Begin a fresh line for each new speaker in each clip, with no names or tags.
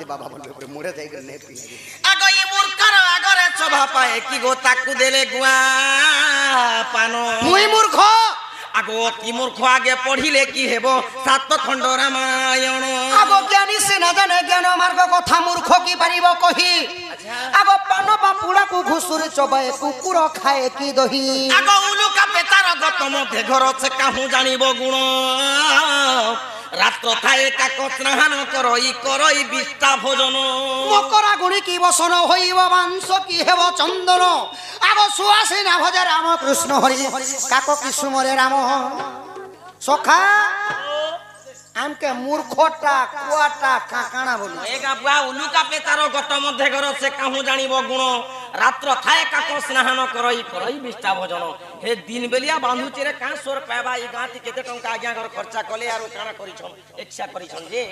दे बाबा बोले ऊपर मोड़े जाई कर ने पी
आगो ई मूर्खर आगरे शोभा पाए कि गो ताकू देले गुआ पानो
मुई मूर्ख
आगो की मूर्ख आगे पढ़िले की हेबो सात खंड रामायण
आगो ज्ञानी से न जाने ज्ञान मार्ग कथा मूर्ख की परिबो कही आगो पान बापुड़ा को घुसुर चबाए कुकुर खाए की दही
आगो उलुका पेतार गत मध्ये घर से काहू जानिबो गुण रात्र थाए काको स्नान करई बिष्टा भोजन
मकरा गुणी की बसन होइब मांस की हेब चंदन आगो सुआसी ना भजे राम कृष्ण हरि काको की सुमरे राम सखा आमके मूर्खटा कुआटा काकाना बोली
एगा बुआ उलुका पेतार गत मध्ये घर से काहू जानिबो गुण रात्र थाए काको स्नान करई बिष्टा भोजन हे दिन बेलिया बांधुची रे का सोर पाबा ई गांती केते टंका आज्ञा घर खर्चा कले आरो काना करिछन इच्छा करिछन जे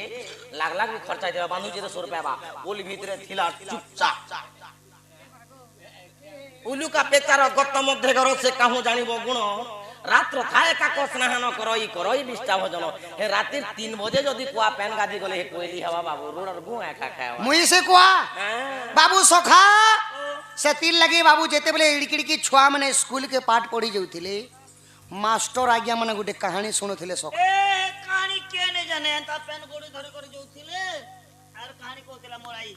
लाख लाख भी खर्चा देबा बांधुची रे सोर पाबा बोल भीतरे थिला चुपचाप उलुका पेतार गत मध्ये घर से काहू जानिबो गुण रात्र थाए काको स्नान करई बिष्टा भोजन हे रातिर 3 बजे जदी कुआ पेन गादी गले हे कोइली हवा बाबू रोडर गुआ खा खाए
मुई से कुआ बाबू सखा से तीन लगे बाबू जेते बेले इड़किड़ी की छुआ माने स्कूल के पाठ पढ़ी जाउथिले मास्टर आज्ञा माने गुटे कहानी सुनुथिले सखा
ए कहानी के ने जाने ता पेन गोड़ी धरे कर जाउथिले आर कहानी कोथिला मोराई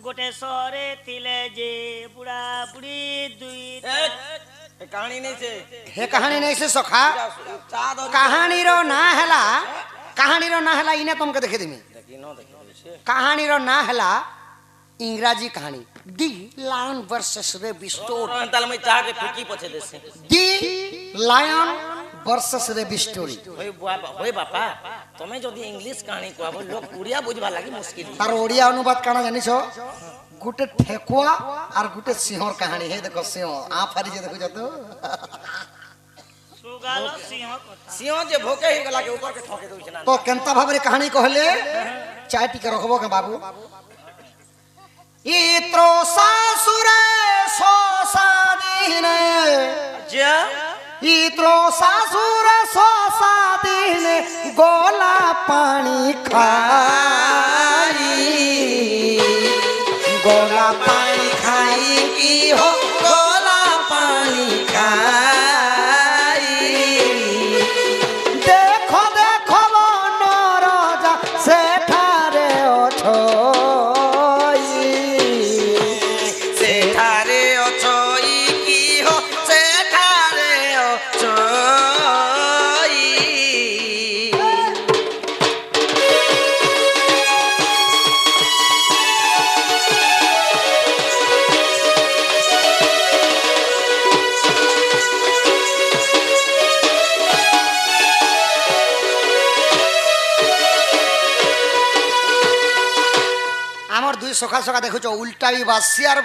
गोटे सरे थिले जे बुढ़ा बुढ़ी दुई
हे कहानी नहीं से
हे कहानी नहीं से सखा कहानी रो ना हला इने तुमके देखे देमी कहानी रो ना हला इंग्राजी कहानी दी लायन वर्सेस रेबी स्टोरी
ताल में चाह के फुकी पछे देसे
दी लायन वर्सेस रेबी स्टोरी
होय बापा तमे जदी इंग्लिश कहानी कहबो लोग उड़िया बुझबा लागि मुश्किल
तार ओडिया अनुवाद काना जानिछो गुटे ठेकुआ और गुटे सिंहर कहानी है देखो सिंह आ फारी जे देखो जतो
सुगालो सिंह कथा
सिंह जे भोके ही गला के ऊपर के ठोके दउ छना
तो केनता भाबरे कहानी कहले चाय टिके रखबो के बाबू इत्रो सासुरे सोसादीने
जा
इत्रो सासुरे सोसादीने गोला पानी खाई गोला पानी खाई की हो गोला पानी खाई देखो देखो नरजा सेठारे
सेठारे अछई की हो सेठारे अछई
আমার দুই সখা সখা দেখুছ উল্টা বি বাসি আর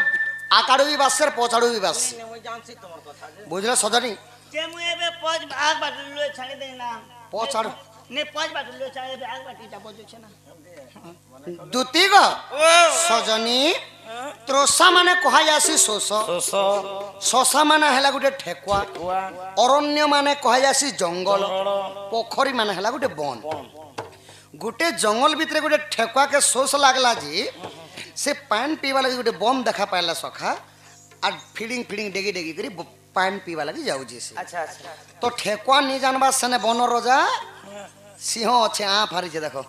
আকাড়ু বি বাসি আর পছাড়ু বি বাসি বুঝলে সজানি
जे मुए बे पज आग बाटलो छाड़ी देना
পছাড়ু
ने पज बाटलो छाड़ी बे आग बाटी ता बजो छना
দুতি গো সজনী ত্রসা মানে কহা যাসি শোষ শশা মানে হেলা গুটে ঠেকুয়া অরণ্য মানে কহা যাসি জঙ্গল পোখরি মানে হেলা গুটে বন गुटे जंगल भितर गुटे ठेकुआ के शोष लागला जी से पान पीवा लगी गुटे बम देखा पाइला सखा और फीडिंग डेगी डेगी करी पान पीवा लगी जाऊ जी से
अच्छा अच्छा
तो ठेकुआ नहीं जानबा सने बन रोजा सिंह अच्छे आ फारी जे देखो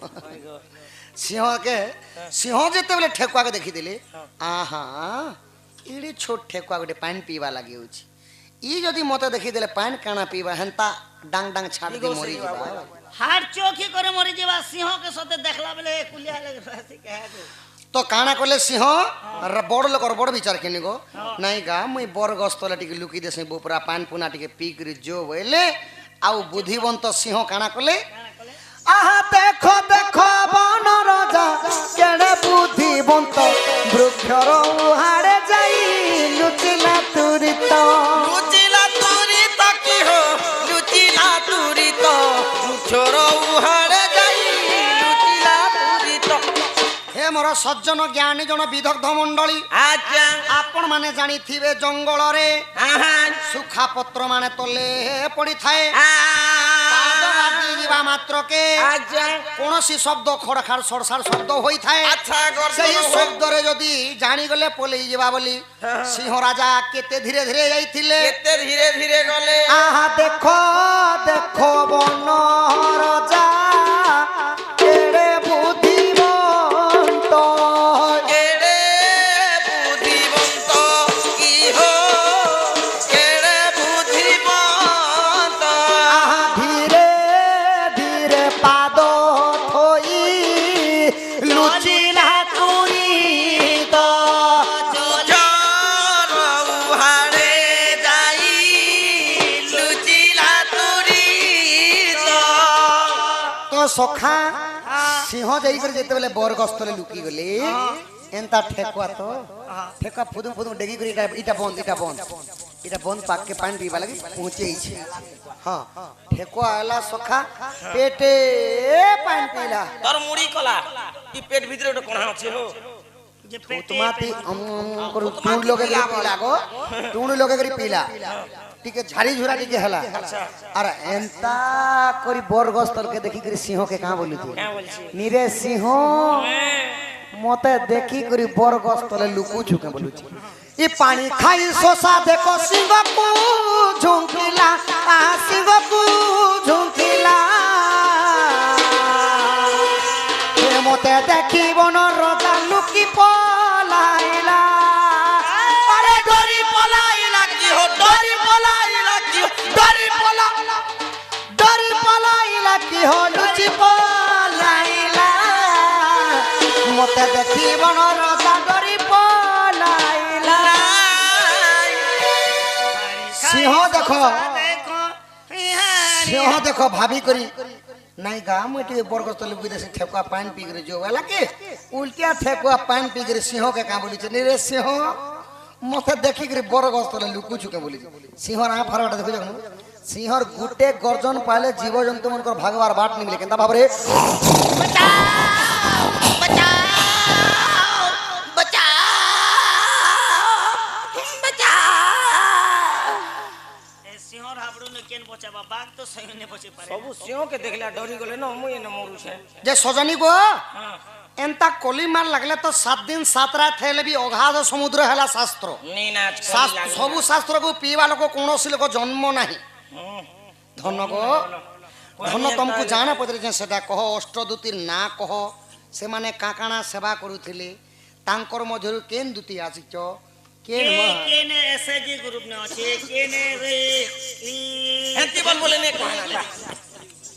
सिंह जेते बेले ठेकुआ के देखी दिले आहा इडी छोट ठेकुआ गुटे पान पीवा लगी होची ई जदी मते देखी दिले पान काना पीवा हंता डांग डांग छाड़ दे मरी जीवा
हार चोखी करे मरी जेबा सिंह के साथे देखला बेले कुलिया लगे रासी कहे
तो काना कले सिंह बड़ लोक बड़ विचार केनी गो नहीं गा मुई बर गस्तले टिके लुकी देसे बुपरा पान पुना टिके पी करी जो बोले आउ बुद्धिवंत सिंह काना कले आहा देखो देखो बन राजा केड़े बुद्धिवंत वृक्षर उहाड़े जाई लुचिला तुरित
की हो लुचिला तुरित वृक्षर उहाड़े जाई लुचिला तुरित
हे मोर सज्जन ज्ञानी जन विदग्ध मंडली
अच्छा
आपण माने जानी थिबे जंगल रे सुखा पत्र माने तले पड़ी थाए पाद बाजी ଯିବା ମାତ୍ରକେ
আচ্ছা
କୌଣସି ଶବ୍ଦ ଖଡଖାଡ ସଡ଼ସାଡ ଶବ୍ଦ ହୋଇଥାଏ
আচ্ছা
ସେହି
গর্জন
ଶବ୍ଦରେ ଯଦି ଜାଣିଗଲେ ପଲେଇ ଯିବା ବୋଲି ସିଂହ ରାଜା କେତେ ଧୀରେ ଧୀରେ ଯାଇଥିଲେ
কেতে ধীরে ধীরে গলে
আহা দেখো দেখো বন রাজা কেড়ে বুদ্ধিমন্ত
কেড়ে বুদ্ধিমন্ত ইহ কেড়ে বুদ্ধিমন্ত
আহা ধীরে ধীরে পাদ থই লুচিলা তুরিত
জর উহাড়ে যাই লুচিলা তুরিত
তো সখা সিংহ যাইকরি যেতেবেলে বরগস্তরে লুকি গলে এন্তা ঠেকুয়া তো ঠেকুয়া ফুদু ফুদু ডেগি করে এটা বন্ধ পাককে পানি পিবা লাগি পৌঁছেইছে হ্যাঁ ঠেকুয়া আলা সখা পেটে পানি পিলা
তোর মুড়ি কলা কি পেট ভিতরে ওটা কোনা আছে হো
যে পেটে
তোমাতি কରୁ টুণ লগে করে পিলা গো টুণ লগে করে পিলা টিকে ঝাড়ি ঝুরা টিকে হেলা আর এন্তা করি বরগস্তরকে দেখি করে সিংহকে কাঁ বলি তুই
হ্যাঁ বলছি
নিরে সিংহ মতে দেখি করি বরগস্তলে লুকুছু কে বলুছি ই পানি খাই শোষা দেখো সিংহকু ঝুঁকিলা সিংহকু ঝুঁকিলা মতে দেখি বন রজা লুকি পলাইলা আরে ডরি পলাইলা
কি হো ডরি পলাইলা কি হো
ডরি পলাইলা কি হো লুচি পলাইলা মতে দেখি বন রজা ডরি পলাইলা সিংহ দেখো সিংহ দেখো ভাবি করি নাই গা মুই টিকে বরগস্ত লুকি দেছে ঠেকুয়া পানি পি করে जो वाला के उल्टिया ठेकुआ पानी पी करे सिंह के का बोली रे सिंह मथे देखि करे बरगस्त लुकु छुके बोली सिंह आ फरवाटा देखो जखन सिंहर गुटे गर्जन पाले जीव जंतु मनकर भागवार बाट निमिले केनता भाबरे
সিংহর হাবড়ু নে কেন বচাবা বাঘ তো সহি নে বচে পারে
সবু সিংহ কে দেখলা ডরি গলে না মুই না মরুছে
जे सजनी गो एंता कोली मार लगले तो 7 दिन 7 रात हेले भी अगाध समुद्र हेला शास्त्र
नी नाच
सबु शास्त्र को पीवा लोक कोनोसी लोक जन्म नाही धन गो धन तुमको जाना पड़े जे सेटा कह अष्टदूती ना कह से माने काकाना सेवा करूथिले तांकर मध्यरु केन दूती आसीच केन
কেনে এসএজি গ্রুপ নে আছে কেনে রে
হেতি বল বলে নে কহনা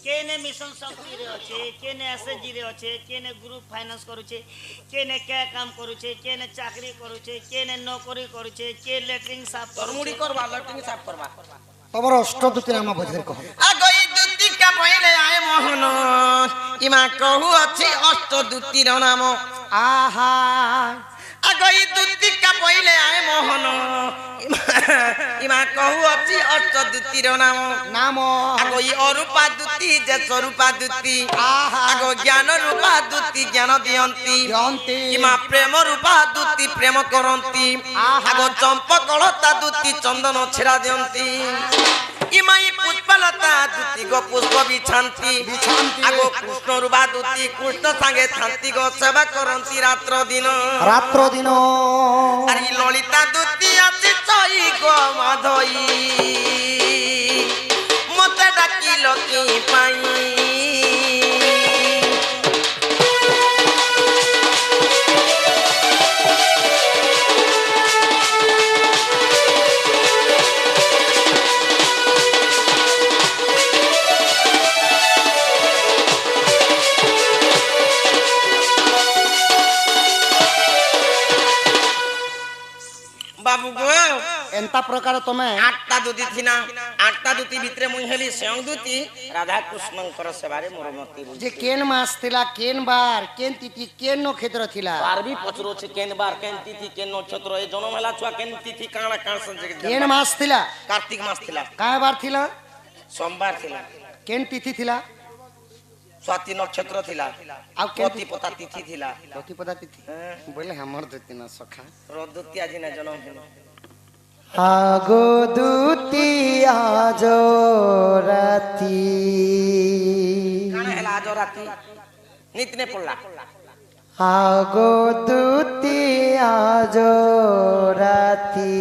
কেনে মিশন শক্তি রে আছে কেনে এসএজি রে আছে কেনে গ্রুপ ফাইনান্স করুছে কেনে কে কাম করুছে কেনে চাকরি করুছে কেনে নকরি করুছে কে লেটরিং সাফ
তোর মুড়ি করবা লটিং সাফ করবা
तमर अष्टदूती नाम बुझे कह
আগই দুতি কা পইলে আয় মোহন ইমা কহু আছে অষ্ট দুতির নাম
आहा
আগই দুতি কা পইলে আয় মোহন ইমা কহু আছে অষ্ট দুতির নাম
नाम
আগই অরূপা দুতি যে স্বরূপা দুতি
आहा
আগ জ্ঞান রূপা দুতি জ্ঞান দিয়ন্তি
यंती
ইমা প্রেম রূপা দুতি প্রেম করন্তি আগ চম্পকলতা দুতি চন্দন ছেড়া দিয়ন্তি ইমাই পুষ্পলতা দুতি গো পুষ্প বিছান্তি
বিছান্তি।
আগ কৃষ্ণ রূপা দুতি কৃষ্ণ সাঙ্গে থান্তি গো সেবা করন্তি রাত্র দিন
रात्र दिन
আর এই ললিতা দুতি আছে চই গো মাধই মতে ডাকিল কি পাই বাবু গো
एंता प्रकार तमे
आठटा दूती थी ना आठटा दूती भितरे मुई हेली स्वयं दूती राधा कृष्णंकर सेवारे मोर मती बुझी
जे केन मास थिला केन बार केन तिथि केन नक्षत्र थिला
बार भी पचरो छे केन बार केन तिथि केन नक्षत्र ए जन्म होला छुआ केन तिथि काणा काण संजे
केन मास थिला
कार्तिक मास थिला
काय बार थिला
सोमवार थिला
केन तिथि थिला
स्वाति नक्षत्र थिला
आउ केन
पति पता तिथि थिला
प्रतिपदा तिथि बोले हमर दुति न सखा
रदुती आज ना जन्म होला
আগো দুতি আজ রাতি
রাতি নিতনে পড়লা
আগো দুতি আজ রাতি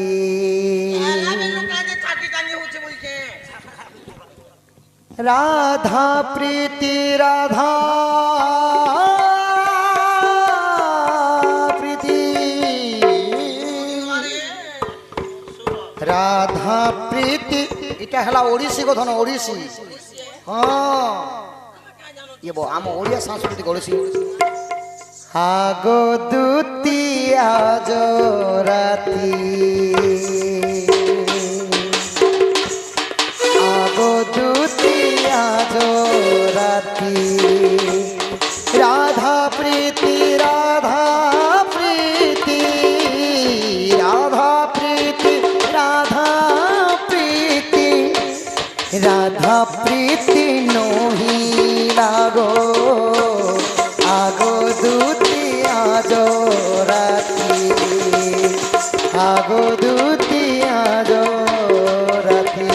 রাধা প্রীতি রাধা প্রীতি রাধা প্রীতি এটা হেলা ওড়িশি কথন ওড়িশি হ্যাঁ ইয়ে আম ওড়িয়া সাংস্কৃতিক ওড়িশি আগো দুতি আজ রাতি আগো দুতি আজ রাতি রাধা প্রীতি রাধা প্রীতি রাধা প্রীতি রাধা প্রীতি রাধা প্রীতি নহি লাগো আগো দুতি আজ রাতি আগো দুতি আজ রাতি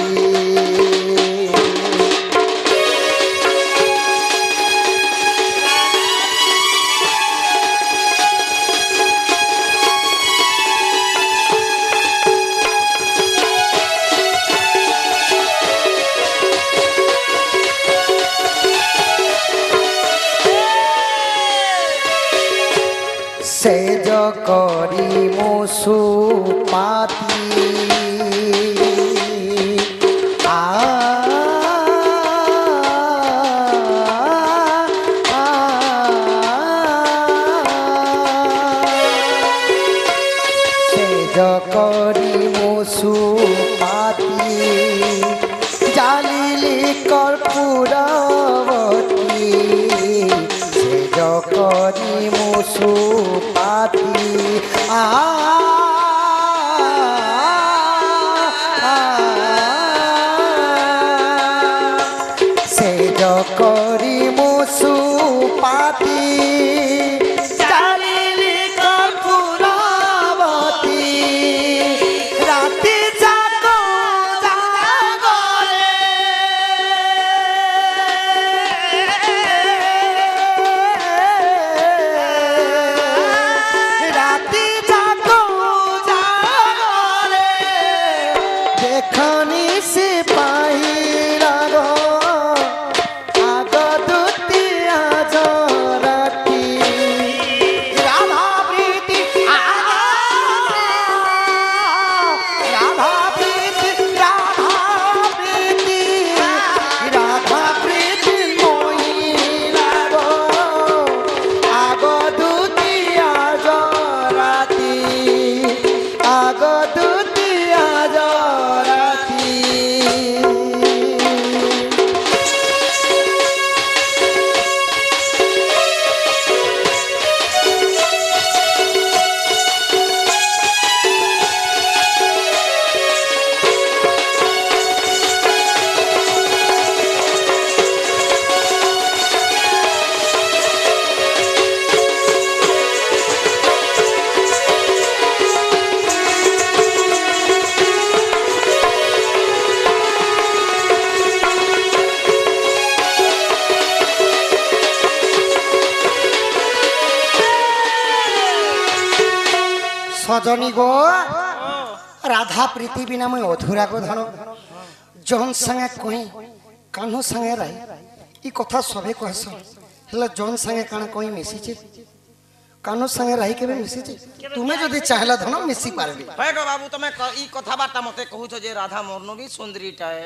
সেজ করি মুসু পাতি সেজ করি মুসু পাতি জালিলি কর্পূরবতী সেজ করি মুসু পাতি সেজ করি মুসু পাতি চালিলি কর্পূরবতী রাতি যাক জাগরে রাতি যাক জাগরে দেখনি সে পাহিলা গো আগ দুতি আজ রাতি রাধা প্রীতি রাধা প্রীতি রাধা প্রীতি রাধা প্রীতি মহিলা গো আগ দুতি আজ রাতি আগ দুতি আজ রাতি সজনী গো রাধা প্রীতি বিনা মই অধুরা গো ধন জন সঙ্গে কই কাহ্নু সঙ্গে রাই ই কথা সবে কহস হেলে জন সঙ্গে কানা কই মিশিছে কাহ্নু সঙ্গে রাই কেবে মিশিছে তুমি যদি চাহলা ধন মিশি পারবি
হয় গো বাবু তুমি ই কথাবার্তা মতে কহুছ যে রাধা মর্নবী সুন্দরীটায়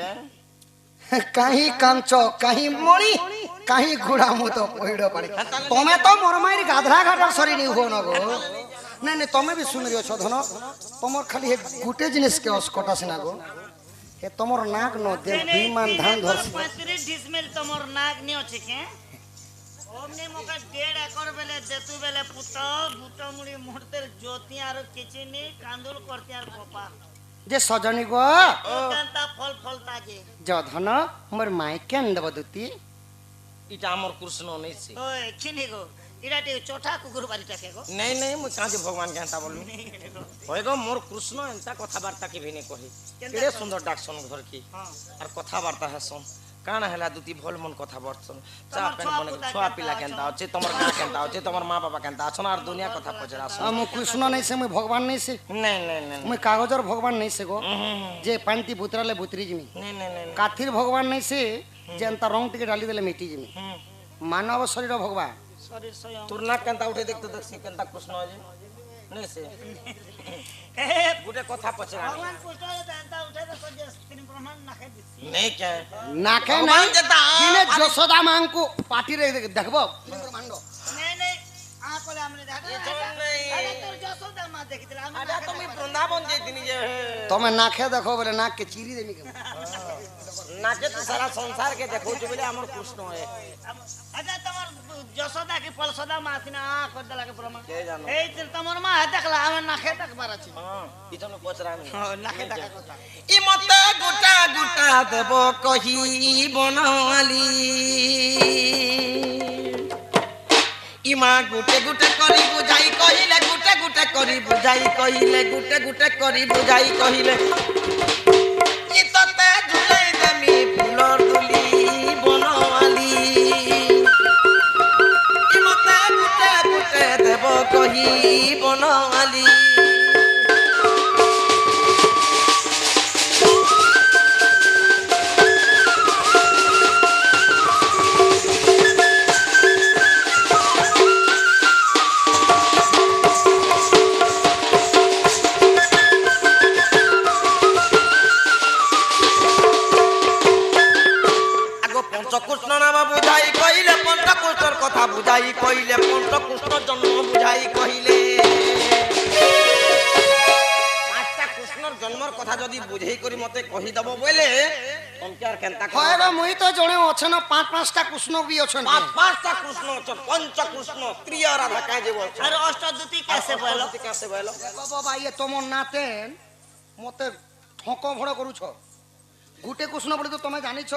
কাহি কাঞ্চ কাহি মরি কাহি ঘোড়া মুত পইড় পারে তুমি তো মরমাইর গাধরা ঘাটার সরি নি হো না গো না না তুমি বি সুন্দরী অছ ধন তোমার খালি হে গুটে জিনিস কে অস্কট আছে না গো হে তোমার নাক ন দে বিমান ধান ধরছি
35 ডিসমিল তোমার নাক নি আছে কে ओमने मोका 1.5 एकड़ बेले देतु बेले पुतो भूतो मुड़ी मुहूर्तेर ज्योति आर किछि नी कांदुल करती आर पोपा
जे सजनी गो
कांता फल फल ताजे
जधन मोर माई केन देब दुती
इटा हमर कृष्ण नै छी
ओए खिनी गो इराटे चोठा कुकुर बारीटा के गो
नहीं नहीं मु काजे भगवान के हंता बोलमी होय गो मोर कृष्ण एंता कथा वार्ता के भी नहीं कही केड़े सुंदर डाकसन घर की
हां
और कथा वार्ता है सुन কাଣା হেলা দুটি ভল মন কথা বর্তন চা
তোমার
পেন
ছুয়া
বনে
পুতা
ছোয়া
কেনতা
পিলা
অছন?
কেনতা আছে তোমার গা কেনতা আছে তোমার মা বাবা কেনতা আছন আর দুনিয়া কথা পচরা আস
মু কৃষ্ণ নাই সে মুই ভগবান নাই সে
নাই নাই নাই
মুই কাগজর ভগবান নাই সে গো যে পান্তি বুতরালে বুতরি জিমি
নাই নাই নাই
কাঠির ভগবান নাই সে যে তা রং টিকে ডালি দেলে মিটি জিমি মানব শরীর ভগবান
শরীর স্বয়ং
তোর নাক কেনতা উঠে দেখতে দেখছি কেনতা কৃষ্ণ আছে নাই সে গুটে কথা পচরা
ভগবান কৃষ্ণ এন্তা উঠে তো যে তিনি ব্রহ্মাণ নাখে দিছি
নাই কে
নাকে
ভগবান
নাই
যেটা
দিনে যশোদা মাঙ্কু পাটিরে দেখব
নেই নেই আ কলে আমনে দেখা
এতো নেই।
আরে তোর যশোদা মা দেখিতলা আমি
আরে তুমি বৃন্দাবন যে দিনি যে
তুমি নাকে দেখো বলে নাককে চিরি দেমি কেন
নাকে তো সারা সংসার কে দেখো বলে আমার কৃষ্ণ হয়
আচ্ছা তোমার যশোদা কি পলসদা মা সিনা আ কর দেলা কে ব্রহ্মা
কে জানো
এই তো তোমার মা দেখলা আমি নাখে দেখবার আছে
পিছনে পচরা আমি
নাখে দেখা কথা
ইমতে গোটা গোটা দেব কহি বনৱালি ইমা গুটে গুটে কৰি বুঝাই কহিলে গুটে গুটে কৰি বুঝাই কহিলে গুটে গুটে কৰি বুঝাই কহিলে ইততে ঝুলাই দেমি ফুলৰ দুলি বনৱালি ইমতে গুটে গুটে দেব কহি বনৱালি পঞ্চকৃষ্ণ নাম বুঝাই কহিলে পঞ্চকৃষ্ণর কথা বুঝাই কহিলে পঞ্চকৃষ্ণ জন্ম বুঝাই কহিলে পাঁচটা কৃষ্ণর জন্মর কথা যদি বুঝাই করি মতে কহি দেব বলে তোমাকে আর কেনতা
হয় গো মুই তো জনে অছেন পাঁচটা কৃষ্ণ বি অছেন
পাঁচটা কৃষ্ণ আছে পঞ্চকৃষ্ণ ত্রিয় রাধা কাজে বলছে
আর অষ্টদ্যুতি কেসে বলো
কাছে বলো
বাবা ইয়ে তোমার নাতেন মতে ঠক ভড় করুছ গুটে কৃষ্ণ বলে তো তুমি জানিছ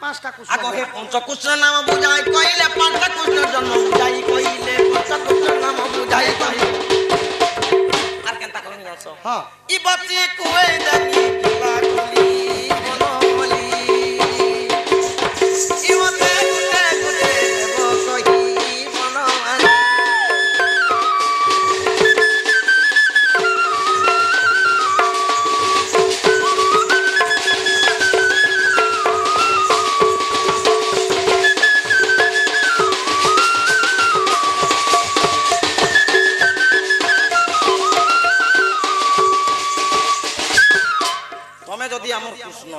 পাঁচটা কৃষ্ণ
আগো হে পঞ্চকৃষ্ণ নাম বুঝাই কহিলে পাঁচটা কৃষ্ণর জন্ম বুঝাই কহিলে পঞ্চকৃষ্ণ নাম বুঝাই কহিলে আর কেনতা করি আছো
হ্যাঁ
ই বাতি কুয়ে জানি কিবা কলি বনমলি ই মতে গুটে গুটে দেব কহি বনমলি তুমি যদি আমার কৃষ্ণ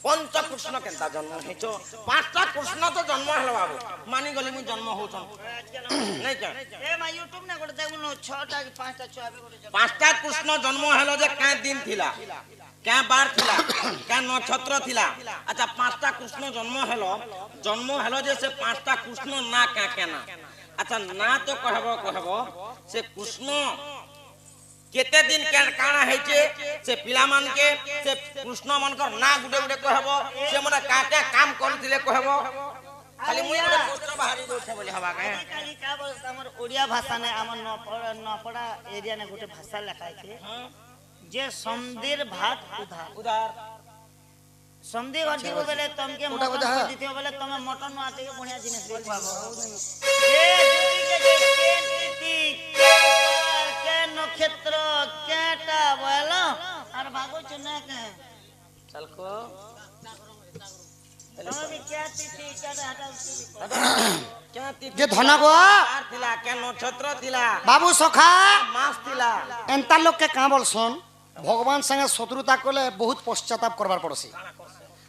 পঞ্চকৃষ্ণ কেনতা জন্ম হয়েছ পাঁচটা কৃষ্ণ তো জন্ম হল বাবু মানি গলি মুই জন্ম হউছন নাই কেন
এ মা ইউটিউব না করে দেখুন 6টা কি 5টা 6 আবে করে
পাঁচটা কৃষ্ণ জন্ম হল যে কে দিন থিলা কে বার থিলা কে নক্ষত্র থিলা আচ্ছা পাঁচটা কৃষ্ণ জন্ম হল যে সে পাঁচটা কৃষ্ণ না কে কেনা আচ্ছা না তো কহব সে কৃষ্ণ কেতে দিন কাଣା হয়েছে সে পিলা মানকে সে কৃষ্ণ মানকর না গুটে গুটে কহব সে মানে কাকে কাম করতিলে কহব খালি মুই গুটে কৃষ্ণ বাহারি দউছে বলি হবা কে
কালি কা বল আমার ওড়িয়া ভাষা নে আমার নপড়া এরিয়া নে গোটে ভাষা লেখা আছে যে সন্ধির ভাত উধার
উদার
সন্ধি ঘটি বলে তোমাকে
ওটা
মটন
বোঝা।
করে দিতে বলে তুমি মটন না থেকে বড়িয়া জিনিস দিয়ে খাবো যে দুটিকে যে কেন তিতি কে নক্ষত্র কেটা বলো আর ভাগো চুনা কে
চলকো
তুমি भी क्या तिथि क्या हटा
কে তিথি
যে ধনা গো
আর থিলা কে নক্ষত্র থিলা
বাবু সখা
মাস থিলা
এন্তা লোককে কাঁ বলছন ভগবান সঙ্গে শত্রুতা করলে বহুত পশ্চাতাপ করবার পড়ছি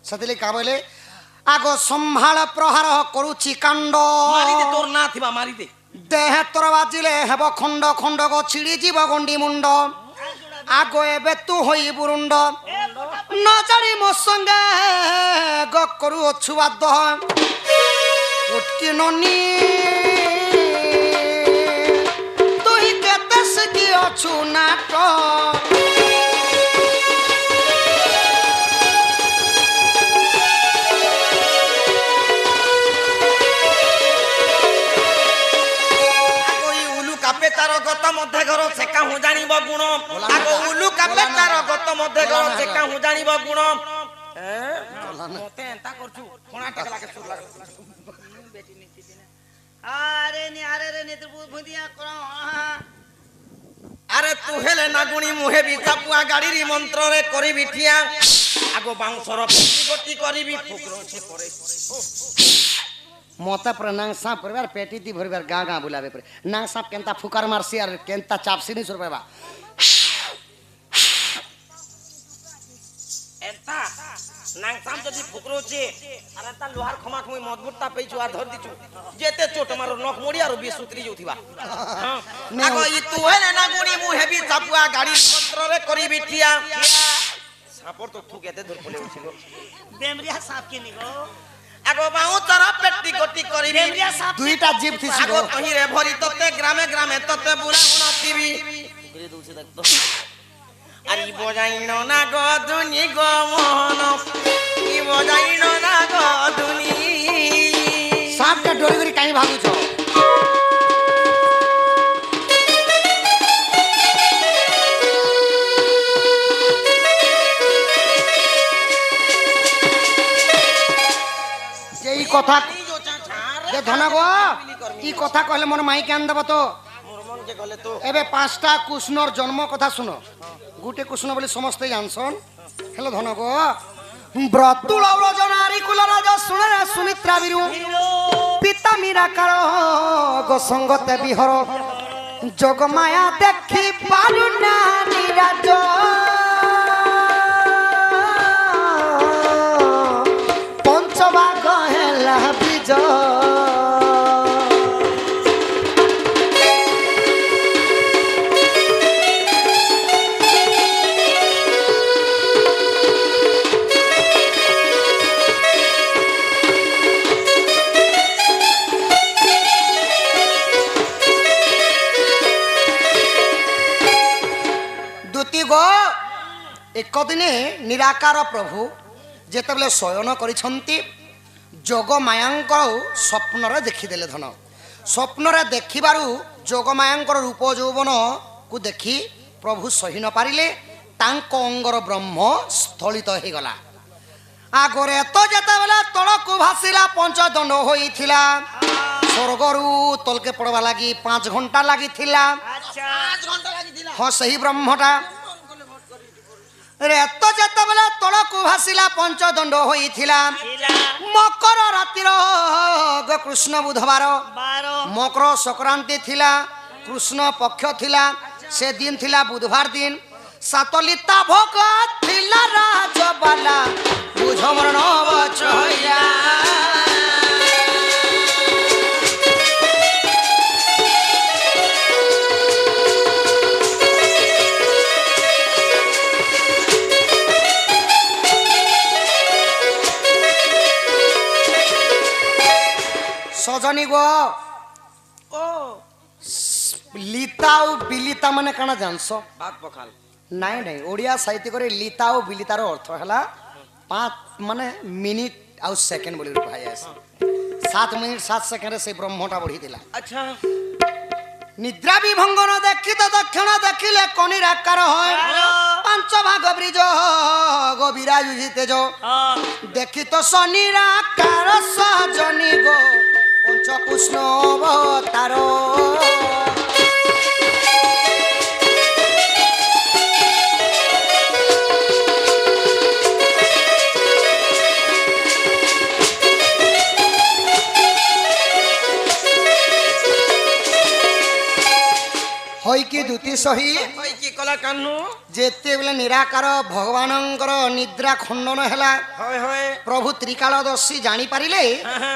সেদিলে কা বলে আগ সম্ভাଳ প্রহার করুছি কাণ্ড
মারি দে তোর না থিবা মারি দে
দেহে তোর বাজিলে হেব খণ্ড খণ্ড গো ছিড়ি যাব গন্ডি মুন্ড আগ এবে তু হই বুরুণ্ড ন জানি মো সঙ্গে গ করু অছু বাদ উটকি ননি তুই কেতে শিখি অছু নাট
কাপে তার গত মধ্যে ঘর সে কাহু জানিব গুণ আগ উলু কাপে তার গত মধ্যে ঘর সে কাহু জানিব গুণ মতে এন্তা করছু কোনা টাকলা কে সুর লাগ
আরে নি আরে রে নি তো ভুদিয়া কর
আরে তু হেলে নাগুনি মুহে বিছাপুয়া গাড়ির মন্ত্রে করিবি ঠিয়া আগো বাউসর গতি করিবি ফুকরছে করে
মতে পরে নাং সাপ করবার পেটি দি ভরবার গা গা বুলাবে পরে নাং সাপ কেনতা ফুকার মারছি আর কেনতা চাপসি নি সুর পাবা
এন্তা নাং সাম যদি ফুকরছে আর তা লোহার খমা খমই মজবুতটা পেইছু আর ধর দিছু যেতে চোট মারো নখ মড়ি আর বি সুতরি যাউথিবা আগো ই তু হেলে নাগুনি মুহে বিছাপুয়া গাড়ির মন্ত্রে করিবি ঠিয়া সাপর তো থুকেতে ধর পলে উঠিল
বেমরিয়া সাপ কে নি গো
আগো বাউসর পেটি গতি করিবি
বেমরিয়া সাপ
দুইটা জিপ থিছি
আগো
গো
তহিরে ভরি ততে গ্রামে গ্রামে ততে বুড়া উনতিবি করে দউছে দেখতো আর ই বজাইন না গো দুনি গো মন ই বজাইন না গো দুনি
সাপটা ডরি ডরি কাই ভাগুছ এই কথা যে ধনা গো কি কথা কইলে মন মাই কেন দেব তো
মোর মন কে গলে তো
এবে 5টা কৃষ্ণর জন্ম কথা শুনো গুটে কৃষ্ণ বলে সমস্ত জানছন হেলো ধন গো ব্রতুল রজনারি কুল রাজ শুনে সুমিত্রা বিরু পিতা মীরাকার গো সঙ্গতে বিহর যোগ মায়া দেখি পারু না নিরাজ পঞ্চভাগ হেলা বিজ একদিনে নিরাকার প্রভু যেতবে শয়ন করেছেন যোগ মায়াঙ্কর স্বপ্নরে দেখিদেলে ধন স্বপ্নরে দেখিবারু যোগ মায়াঙ্কর রূপ যৌবন কু দেখি প্রভু সহি ন পারিলে তাঙ্ক অঙ্গর ব্রহ্ম স্থলিত হয়ে গলা আগরে তো যেতবে তলকু ভাসিলা পঞ্চদণ্ড হয়েছিলা স্বর্গরু তলকে পড়বা লাগি 5 ঘন্টা লাগিছিলা
আচ্ছা
হ্যাঁ সেই ব্রহ্মটা রেত যেতবে তলকু ভাসিলা পঞ্চদণ্ড হয়েছিলা মকর রাতির কৃষ্ণ বুধবার মকর সংক্রান্তি থিলা কৃষ্ণ পক্ষ থিলা সে দিন থিলা বুধবার দিন সাতলিতা ভোগ থিলা রাজবালা বুঝ মরণ বছয়া সজনী গো
ও
লিতা ও বিলিতা মানে কানা জানছ
ভাত পখাল
নাই নাই ওড়িয়া সাহিত্য করে লিতা ও বিলিতার অর্থ হেলা 5 মানে মিনিট আউ সেকেন্ড বলি কুহাই আছে 7 মিনিট 7 সেকেন্ডে সেই ব্রহ্মটা বঢ়ি দিলা
আচ্ছা
নিদ্রা বিভঙ্গন দেখিত দক্ষিণ দেখিলে কনির আকার হয় 5 ভাগ ব্রিজ গো বিরাজুজি তেজ দেখিত শনির আকার সজনী গো পঞ্চকৃষ্ণ অবতার হইকি দুটি সহি
ওই কি কলা কানু
যেতেবেলে নিরাকার ভগবানঙ্কর নিদ্রা খণ্ডন হেলা
হয় হয়
প্রভু ত্রিকালদর্শী জানি পারিলে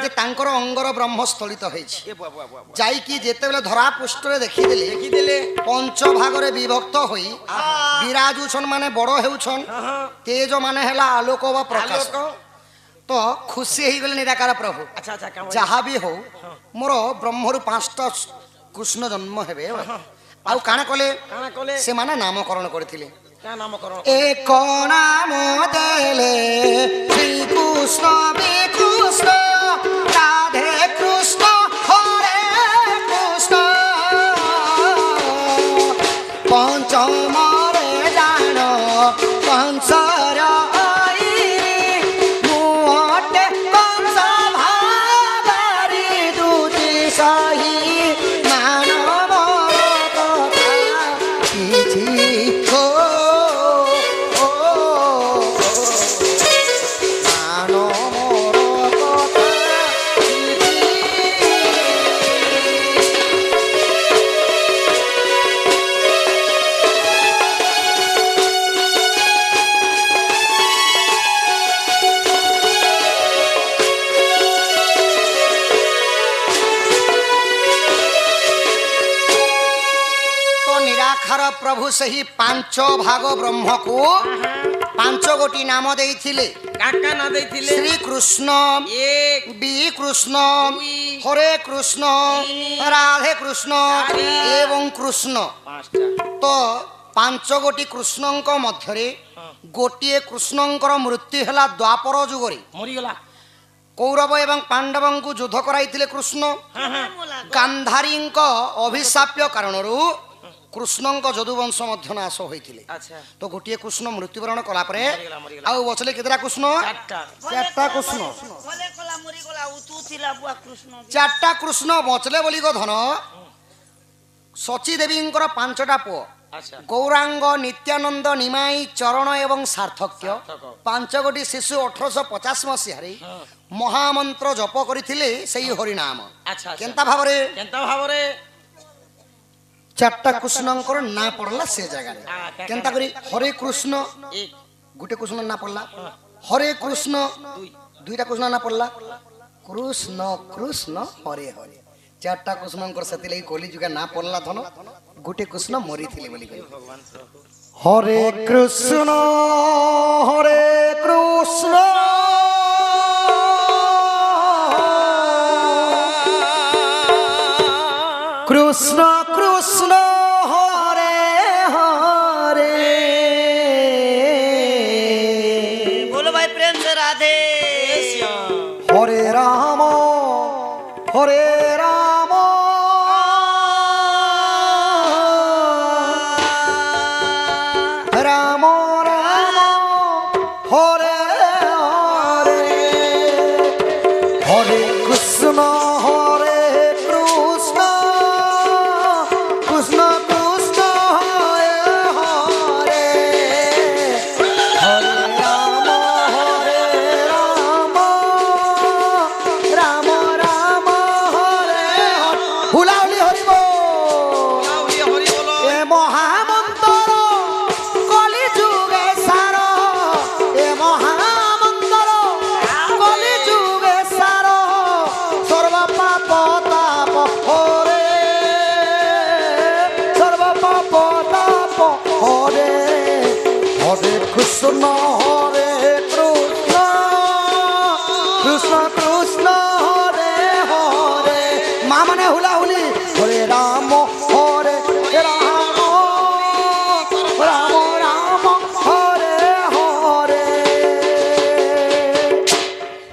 যে তাঙ্কর অঙ্গর ব্রহ্মস্থলিত হয়েছে
এ বাবা বাবা
যাইকি যেতেবেলে ধরা পুষ্টরে দেখিদেলে
দেখিদেলে
পঞ্চ ভাগরে বিভক্ত হই বিরাজুছন মানে বড় হেউছন তেজ মানে হেলা আলোক বা প্রকাশ
আলোক
তো খুশি হইগলে নিরাকার প্রভু
আচ্ছা আচ্ছা কেমন
যাহা বি হও মোর ব্রহ্মরু 5টা কৃষ্ণ জন্ম হেবে আউ কাଣା কলে
কানা কলে
সেমানে নামকরণ করেছিলে
কা নামকরণ
এক নাম দেলে শ্রীকৃষ্ণ বিকৃষ্ণ রাধে কৃষ্ণ হরে কৃষ্ণ পঞ্চমরে জান কংসর ନିରାକାର ପ୍ରଭୁ ସେହି ପାଞ୍ଚ ଭାଗ ବ୍ରହ୍ମକୁ ପାଞ୍ଚ ଗୋଟି ନାମ ଦେଇଥିଲେ।
କାକା ନା ଦେଇଥିଲେ
ଶ୍ରୀକୃଷ୍ଣ,
ଏକ
ବି କୃଷ୍ଣ,
ଦୁଇ
ହରେ କୃଷ୍ଣ, ରାଧେ କୃଷ୍ଣ ଏବଂ କୃଷ୍ଣ।
ପାଞ୍ଚଟା
ତ ପାଞ୍ଚ ଗୋଟି କୃଷ୍ଣଙ୍କ ମଧ୍ୟରେ ଗୋଟିଏ କୃଷ୍ଣଙ୍କର ମୃତ୍ୟୁ ହେଲା ଦ୍ୱାପର ଯୁଗରେ।
ମରିଗଲା।
କୌରବ ଏବଂ ପାଣ୍ଡବଙ୍କୁ ଯୁଦ୍ଧ କରାଇଥିଲେ କୃଷ୍ଣ। ଗାନ୍ଧାରୀଙ୍କ ଅଭିଶାପ୍ୟ କାରଣରୁ କୃଷ୍ଣଙ୍କ ଯଦୁବଂଶ ମଧ୍ୟ ନାଶ ହୋଇଥିଲେ।
ଆଚ୍ଛା
ତ ଗୋଟିଏ କୃଷ୍ଣ ମୃତ୍ୟୁବରଣ କଲା ପରେ
ମରିଗଲା।
ଆଉ ବଚିଲେ କେତେଟା କୃଷ୍ଣ?
ଚାରିଟା
ଚାରିଟା କୃଷ୍ଣ।
ଭଲେ କଲା ମରିଗଲା ଉତୁ ଥିଲା ବୁଆ କୃଷ୍ଣ।
ଚାରିଟା କୃଷ୍ଣ ବଚିଲେ ବୋଲି ଧନ ଶଚୀ ଦେବୀଙ୍କର ପାଞ୍ଚଟା ପୁଅ
ଆଚ୍ଛା
ଗୌରାଙ୍ଗ, ନିତ୍ୟାନନ୍ଦ, ନିମାଇ, ଚରଣ ଏବଂ ସାର୍ଥକ୍ୟ ପାଞ୍ଚ ଗୋଟି ଶିଶୁ 1850 ମସିହାରେ ମହାମନ୍ତ୍ର ଜପ କରିଥିଲେ ସେଇ ହରିନାମ।
ଆଚ୍ଛା
କେନ୍ତା ଭାବରେ
କେନ୍ତା ଭାବରେ
ଚାରିଟା କୃଷ୍ଣଙ୍କର ନାଁ ପଡିଲା ସେ ଜାଗାରେ। କେନ୍ତା କରି ହରେ କୃଷ୍ଣ
ଏକ
ଗୋଟେ କୃଷ୍ଣ ନାଁ ପଡିଲା, ହରେ କୃଷ୍ଣ ଦୁଇଟା କୃଷ୍ଣ ନାଁ ପଡିଲା, କୃଷ୍ଣ କୃଷ୍ଣ ହରେ ହରେ ଚାରିଟା କୃଷ୍ଣଙ୍କର ସେଥିଲାଗି କଲି ଯୁଗା ନାଁ ପଡିଲା ଧନ ଗୋଟେ କୃଷ୍ଣ ମରିଥିଲେ ବୋଲି କହିଲେ। ହରେ କୃଷ୍ଣ ହରେ କୃଷ୍ଣ কৃষ্ণ কৃষ্ণ হরে হরে।
बोलो भाई प्रेम से राधे
হরে রাম হরে রাম রাম রাম হরে হরে। হরে কৃষ্ণ হরে কৃষ্ণ কৃষ্ণ কৃষ্ণ হরে হরে। হরে রাম রাম রাম হরে হরে। হুলাহুলি হরিব
হরি বলো
এ মহামন্ত্র কলি যুগে সার, এ মহামন্ত্র কলি যুগে সার সর্ব পাপ তাপ হরে, সর্ব পাপ তাপ হরে। হরে কৃষ্ণ হরে কৃষ্ণ কৃষ্ণ কৃষ্ণ হরে হরে। মা মানে হুলাহুলি হরে রাম হরে রাম রাম রাম হরে হরে।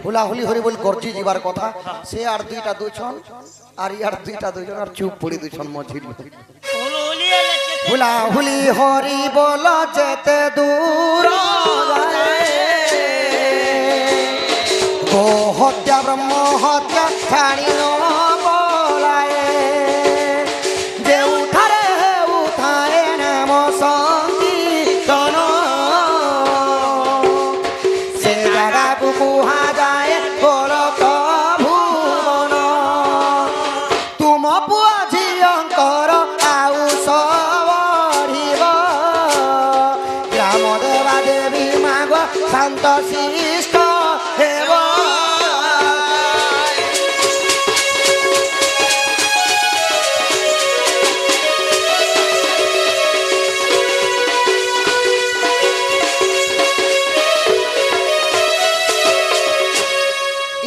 হুলাহুলি হরি বলি গর্জি যাবার কথা সে আর দুইটা দুইজন আর ইয়ার দুইটা দুইজন আর চুপ পড়ি দুইজন মঝির।
बोलो होली लेके
হুলাহুলি হরি বল যেতে দূর গো হত্যা ব্রহ্ম হত্যা ছাড়ি বলায় যে উঠারে উঠায় নাম সংকীর্তন সে জায়গাକୁ কুহাযাଏ গোলক ভুবন। তুম পুଅ ଝିଅଙ୍କର ଆୟୁଷ ବଢ଼ିବ, ଗ୍ରାମ ଦେବା ଦେବୀ ମାଗ ଶାନ୍ତ ଶିଷ୍ଟ ହେବ।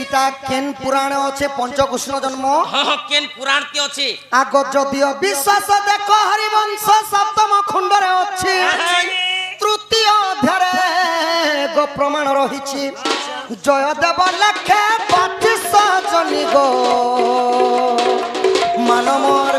ইটা কেন পুরাণে আছে পঞ্চকৃষ্ণ জন্ম।
হ্যাঁ হ্যাঁ কেন পুরাণ তে আছে
আগ যদিও বিশ্বাস দেখ হরিবংশ সপ্তম খণ্ডরে ଅଛି, তৃতীয় অধ্যায়ে গো প্রমাণ রহিছি। জয়দেব লেখে 25 জনী গো মানমর